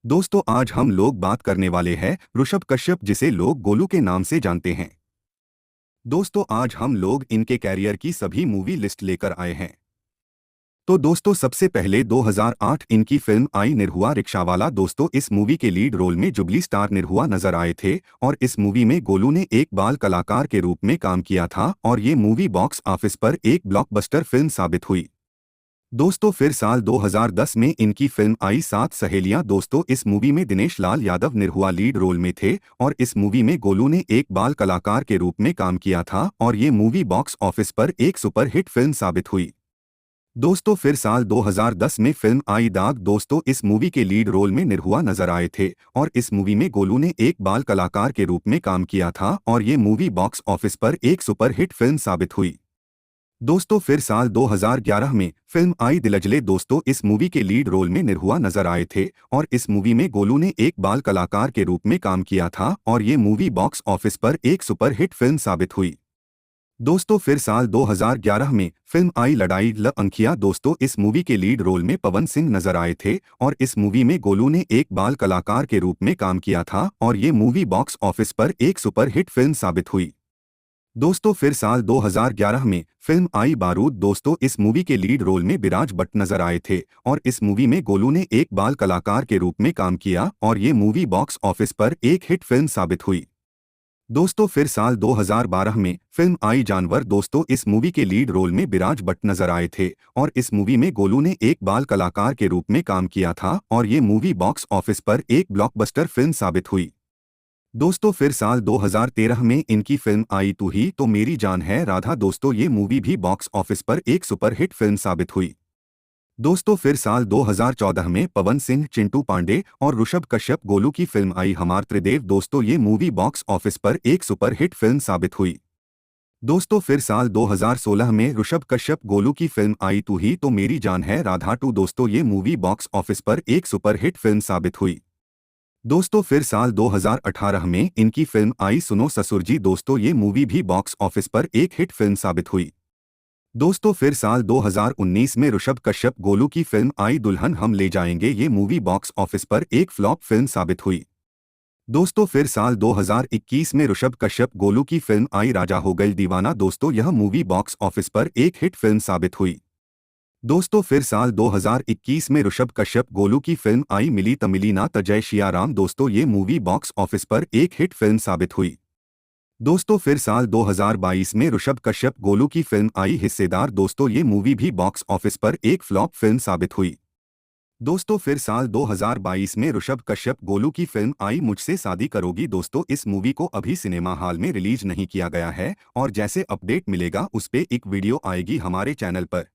दोस्तों आज हम लोग बात करने वाले हैं ऋषभ कश्यप जिसे लोग गोलू के नाम से जानते हैं। दोस्तों आज हम लोग इनके कैरियर की सभी मूवी लिस्ट लेकर आए हैं। तो दोस्तों सबसे पहले 2008 इनकी फिल्म आई निरहुआ रिक्शावाला। दोस्तों इस मूवी के लीड रोल में जुबली स्टार निरहुआ नजर आए थे और इस मूवी में गोलू ने एक बाल कलाकार के रूप में काम किया था और ये मूवी बॉक्स ऑफिस पर एक ब्लॉकबस्टर फिल्म साबित हुई। दोस्तों फिर साल 2010 में इनकी फिल्म आई सात सहेलियां। दोस्तों इस मूवी में दिनेश लाल यादव निरहुआ लीड रोल में थे और इस मूवी में गोलू ने एक बाल कलाकार के रूप में काम किया था और ये मूवी बॉक्स ऑफिस पर एक सुपरहिट फिल्म साबित हुई। दोस्तों फिर साल 2010 में फिल्म आई दाग। दोस्तों इस मूवी के लीड रोल में निरहुआ नजर आए थे और इस मूवी में गोलू ने एक बाल कलाकार के रूप में काम किया था और ये मूवी बॉक्स ऑफिस पर एक सुपरहिट फिल्म साबित हुई। दोस्तों फिर साल 2011 में फिल्म आई दिलजले। दोस्तों इस मूवी के लीड रोल में निरहुआ नजर आए थे और इस मूवी में गोलू ने एक बाल कलाकार के रूप में काम किया था और ये मूवी बॉक्स ऑफिस पर एक सुपरहिट फिल्म साबित हुई। दोस्तों फिर साल 2011 में फिल्म आई लड़ाई ल अंखिया। दोस्तों इस मूवी के लीड रोल में पवन सिंह नजर आए थे और इस मूवी में गोलू ने एक बाल कलाकार के रूप में काम किया था और ये मूवी बॉक्स ऑफिस पर एक सुपरहिट फिल्म साबित हुई। दोस्तों फिर साल 2011 में फिल्म आई बारूद। दोस्तों इस मूवी के लीड रोल में विराज भट्ट नजर आए थे और इस मूवी में गोलू ने एक बाल कलाकार के रूप में काम किया और ये मूवी बॉक्स ऑफिस पर एक हिट फिल्म साबित हुई। दोस्तों फिर साल 2012 में फिल्म आई जानवर। दोस्तों इस मूवी के लीड रोल में विराज भट्ट नजर आए थे और इस मूवी में गोलू ने एक बाल कलाकार के रूप में काम किया था और ये मूवी बॉक्स ऑफिस पर एक ब्लॉकबस्टर फिल्म साबित हुई। दोस्तों फिर साल 2013 में इनकी फिल्म आई तू ही तो मेरी जान है राधा। दोस्तों ये मूवी भी बॉक्स ऑफिस पर एक सुपरहिट फिल्म साबित हुई। दोस्तों फिर साल 2014 में पवन सिंह, चिंटू पांडे और ऋषभ कश्यप गोलू की फिल्म आई हमार त्रिदेव। दोस्तों ये मूवी बॉक्स ऑफिस पर एक सुपरहिट फिल्म साबित हुई। दोस्तों फिर साल 2016 में ऋषभ कश्यप गोलू की फिल्म आई तू ही तो मेरी जान है राधा टू। दोस्तों ये मूवी बॉक्स ऑफिस पर एक सुपरहिट फिल्म साबित हुई। दोस्तों फिर साल 2018 में इनकी फिल्म आई सुनो ससुर जी। दोस्तों ये मूवी भी बॉक्स ऑफिस पर एक हिट फिल्म साबित हुई। दोस्तों फिर साल 2019 में ऋषभ कश्यप गोलू की फिल्म आई दुल्हन हम ले जाएंगे। ये मूवी बॉक्स ऑफिस पर एक फ्लॉप फिल्म साबित हुई। दोस्तों फिर साल 2021 में ऋषभ कश्यप गोलू की फिल्म आई राजा हो गई दीवाना। दोस्तों यह मूवी बॉक्स ऑफिस पर एक हिट फिल्म साबित हुई। दोस्तों फिर साल 2021 में ऋषभ कश्यप गोलू की फिल्म आई मिली तमिली ना तजय शियाराम। दोस्तों ये मूवी बॉक्स ऑफिस पर एक हिट फिल्म साबित हुई। दोस्तों फिर साल 2022 में ऋषभ कश्यप गोलू की फिल्म आई हिस्सेदार। दोस्तों ये मूवी भी बॉक्स ऑफिस पर एक फ्लॉप फिल्म साबित हुई। दोस्तों फिर साल 2022 में ऋषभ कश्यप गोलू की फिल्म आई मुझसे शादी करोगी। दोस्तों इस मूवी को अभी सिनेमा हॉल में रिलीज नहीं किया गया है और जैसे अपडेट मिलेगा उस पे एक वीडियो आएगी हमारे चैनल पर।